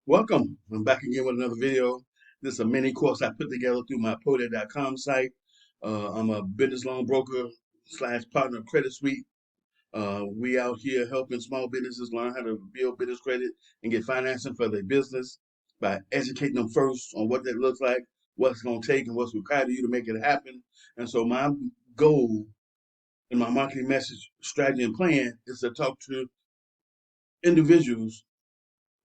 Welcome. I'm back again with another video. This is a mini course I put together through my Podia.com site. I'm a business loan broker slash partner of Credit Suite. We out here helping small businesses learn how to build business credit and get financing for their business by educating them first on what that looks like, what it's going to take, and what's required of you to make it happen. And so my goal in my marketing message, strategy, and plan is to talk to individuals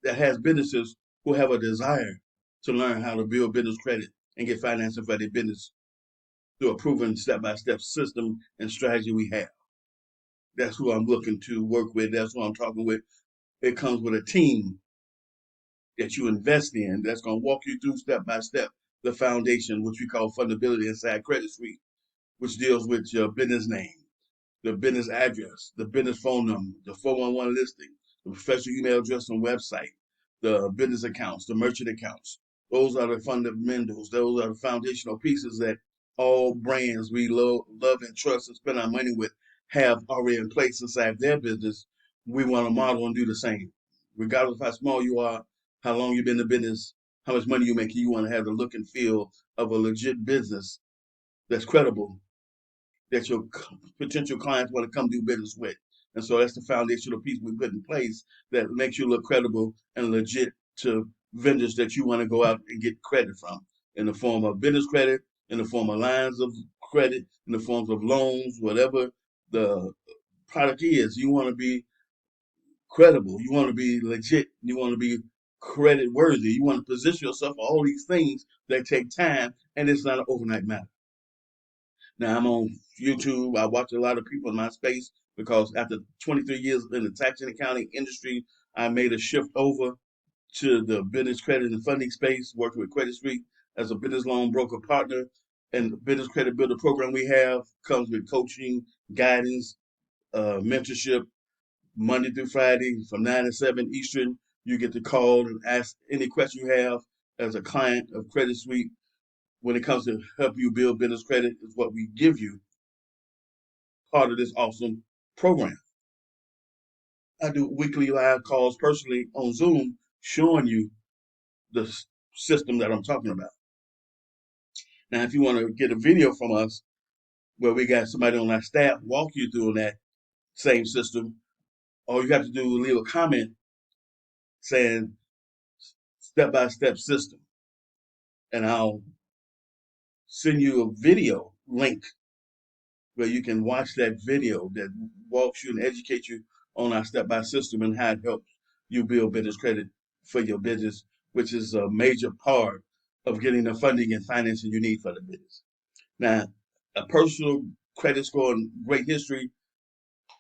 that has businesses who have a desire to learn how to build business credit and get financing for their business through a proven step-by-step system and strategy we have. That's who I'm looking to work with. That's who I'm talking with. It comes with a team that you invest in that's going to walk you through step by step the foundation, which we call fundability inside Credit Suite, which deals with your business name, the business address, the business phone number, the 411 listing, the professional email address and website, the business accounts, the merchant accounts. Those are the fundamentals. Those are the foundational pieces that all brands we love and trust and spend our money with have already in place inside their business. We want to model and do the same. Regardless of how small you are, how long you've been in business, how much money you make, you want to have the look and feel of a legit business that's credible that your potential clients want to come do business with. And so that's the foundational piece we put in place that makes you look credible and legit to vendors that you want to go out and get credit from in the form of business credit, in the form of lines of credit, in the forms of loans, whatever the product is. You want to be credible. You want to be legit. You want to be credit worthy. You want to position yourself for all these things that take time, and it's not an overnight matter. Now I'm on YouTube. I watch a lot of people in my space because after 23 years in the tax and accounting industry, I made a shift over to the business credit and funding space, working with Credit Suite as a business loan broker partner. And the business credit builder program we have comes with coaching, guidance, mentorship, Monday through Friday from 9 to 7 Eastern. You get to call and ask any question you have as a client of Credit Suite when it comes to help you build business credit is what we give you part of this awesome program. I do weekly live calls personally on Zoom showing you the system that I'm talking about. Now, if you want to get a video from us where we got somebody on our staff walk you through that same system, all you have to do is leave a comment saying step by step system, and I'll send you a video link where you can watch that video that walks you and educates you on our step by system and how it helps you build business credit for your business, which is a major part of getting the funding and financing you need for the business. Now, a personal credit score and great history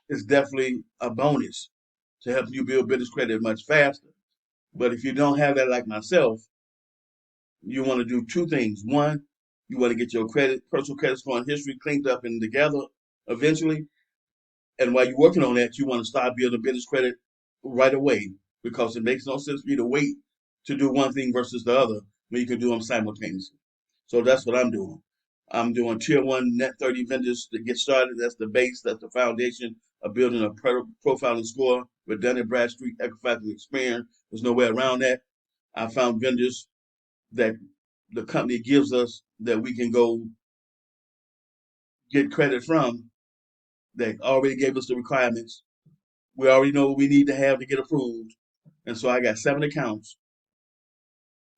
is definitely a bonus to help you build business credit much faster. But if you don't have that, like myself, you want to do two things. One, you want to get your personal credit score and history cleaned up and together eventually. And while you're working on that, you want to start building business credit right away because it makes no sense for you to wait to do one thing versus the other when you can do them simultaneously. So that's what I'm doing. I'm doing tier one net 30 vendors to get started. That's the base, that's the foundation of building a profiling score with Dun& Bradstreet, Equifax, and Experian. There's no way around that. I found vendors that the company gives us that we can go get credit from that already gave us the requirements. We already know what we need to have to get approved. And so I got 7 accounts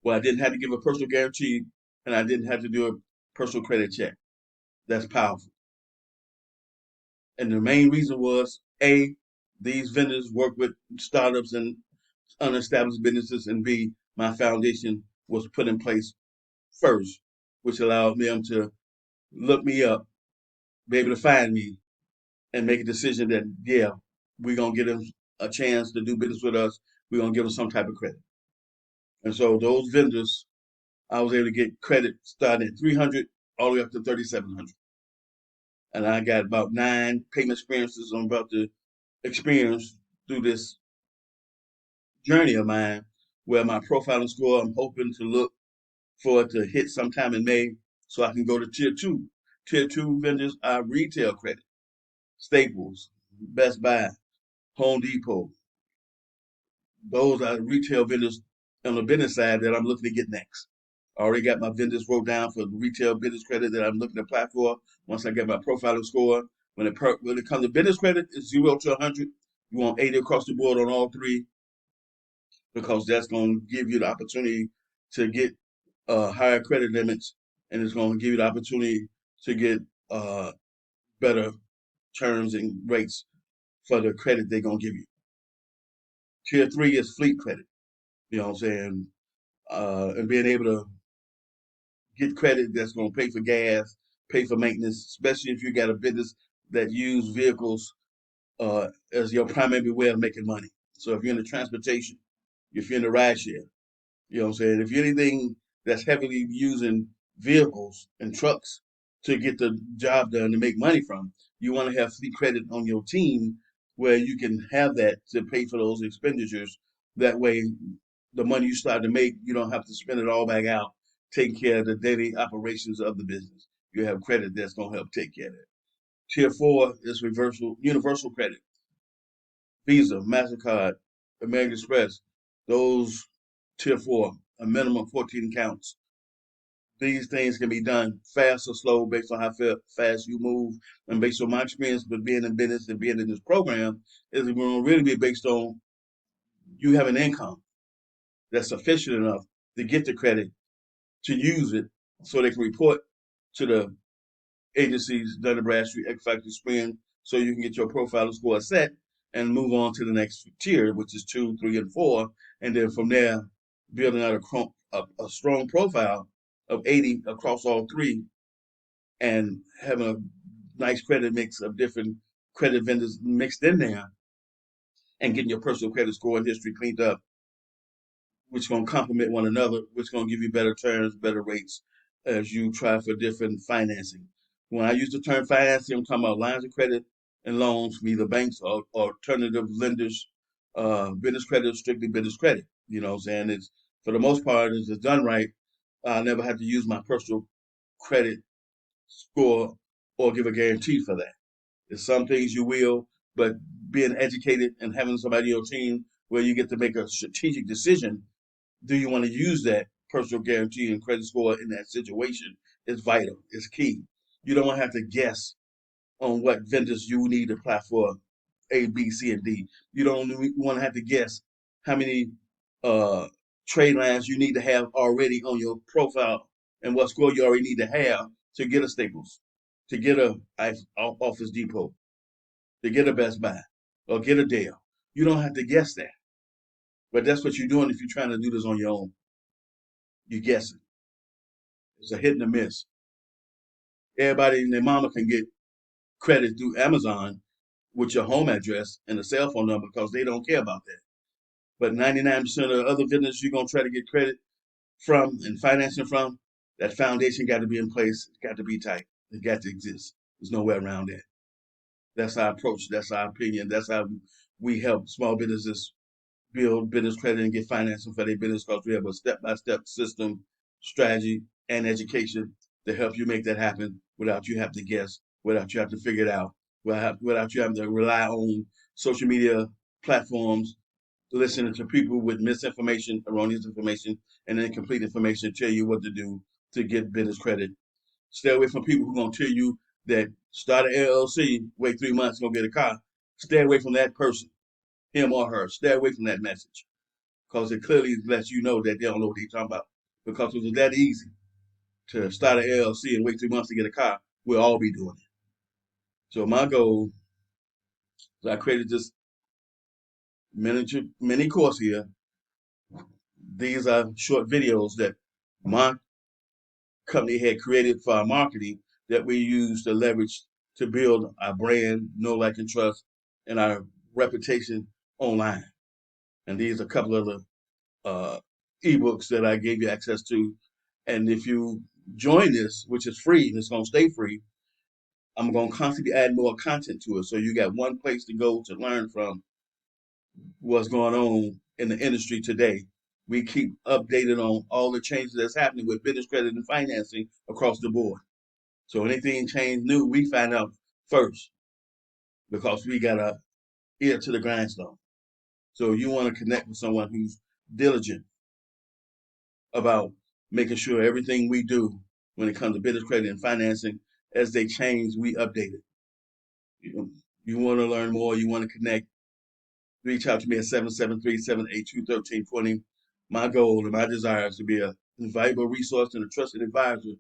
where I didn't have to give a personal guarantee and I didn't have to do a personal credit check. That's powerful. And the main reason was A, these vendors work with startups and unestablished businesses, and B, my foundation was put in place first, which allowed them to look me up, be able to find me, and make a decision that, yeah, we're going to give them a chance to do business with us. We're going to give them some type of credit. And so those vendors, I was able to get credit starting at 300 all the way up to 3,700. And I got about 9 payment experiences I'm about to experience through this journey of mine where my profiling score, I'm hoping to look for it to hit sometime in May so I can go to tier two. Tier two vendors are retail credit, Staples, Best Buy, Home Depot. Those are retail vendors on the business side that I'm looking to get next. I already got my vendors wrote down for the retail business credit that I'm looking to apply for. Once I get my profiling score, when it comes to business credit, it's 0 to 100. You want 80 across the board on all three because that's going to give you the opportunity to get higher credit limits, and it's going to give you the opportunity to get better terms and rates for the credit they're going to give you. Tier 3 is fleet credit. You know what I'm saying? And being able to get credit that's going to pay for gas, pay for maintenance, especially if you got a business that use vehicles as your primary way of making money. So if you're in the transportation, if you're in the ride share, you know what I'm saying? If you're anything that's heavily using vehicles and trucks to get the job done to make money from, you want to have fleet credit on your team where you can have that to pay for those expenditures. That way, the money you start to make, you don't have to spend it all back out, taking care of the daily operations of the business. You have credit that's going to help take care of that. Tier 4 is universal credit. Visa, MasterCard, American Express, those tier 4, a minimum 14 accounts. These things can be done fast or slow based on how fast you move. And based on my experience with being in business and being in this program, is going to really be based on you have an income that's sufficient enough to get the credit to use it so they can report to the agencies, Dun & Bradstreet, X Factor, Spring, so you can get your profile score set and move on to the next tier, which is 2, 3, and 4. And then from there, building out a strong profile of 80 across all three and having a nice credit mix of different credit vendors mixed in there and getting your personal credit score and history cleaned up, which is going to complement one another, which is going to give you better terms, better rates as you try for different financing. When I use the term financing, I'm talking about lines of credit and loans from either banks or alternative lenders, business credit, strictly business credit. You know what I'm saying? It's for the most part, if it's done right, I never have to use my personal credit score or give a guarantee for that. There's some things you will, but being educated and having somebody on your team where you get to make a strategic decision, do you want to use that personal guarantee and credit score in that situation is vital. It's key. You don't want to have to guess on what vendors you need to apply for A, B, C, and D. You don't want to have to guess how many uh, trade lines you need to have already on your profile and what score you already need to have to get a Staples, to get a Office Depot, to get a Best Buy, or get a Dell. You don't have to guess that. But that's what you're doing if you're trying to do this on your own. You're guessing. It's a hit and a miss. Everybody and their mama can get credit through Amazon with your home address and a cell phone number because they don't care about that. But 99% of the other vendors you're going to try to get credit from and financing from, that foundation got to be in place. It's got to be tight. It got to exist. There's no way around that. That's our approach. That's our opinion. That's how we help small businesses build business credit and get financing for their business because we have a step-by-step system, strategy, and education to help you make that happen without you having to guess, without you having to figure it out, without you having to rely on social media platforms, listening to people with misinformation, erroneous information, and incomplete information to tell you what to do to get business credit. Stay away from people who are going to tell you that start an LLC, wait 3 months, go get a car. Stay away from that person, him or her. Stay away from that message because it clearly lets you know that they don't know what they're talking about. Because if it was that easy to start an LLC and wait 3 months to get a car, we'll all be doing it. So my goal is I created this mini course here. These are short videos that my company had created for our marketing that we use to leverage to build our brand, know, like, and trust, and our reputation online. And these are a couple of the ebooks that I gave you access to. And if you join this, which is free, and it's going to stay free, I'm going to constantly add more content to it. So you got one place to go to learn from what's going on in the industry today. We keep updated on all the changes that's happening with business credit and financing across the board. So anything change new, we find out first because we got a ear to the grindstone. So you want to connect with someone who's diligent about making sure everything we do when it comes to business credit and financing, as they change, we update it. You want to learn more, you want to connect, reach out to me at 773-782-1320. My goal and my desire is to be a valuable resource and a trusted advisor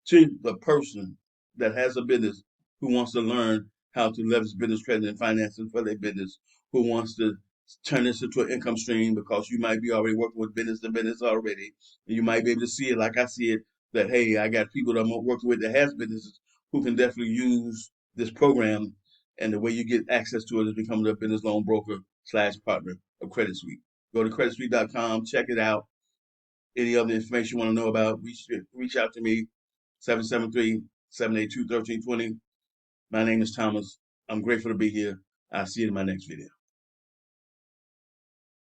to the person that has a business who wants to learn how to leverage business credit and financing for their business, who wants to turn this into an income stream because you might be already working with business to business already. And you might be able to see it like I see it, that, hey, I got people that I'm working with that has businesses who can definitely use this program. And the way you get access to it is becoming a business loan broker / partner of Credit Suite. Go to creditsuite.com, check it out. Any other information you want to know about, reach out to me, 773-782-1320. My name is Thomas. I'm grateful to be here. I'll see you in my next video.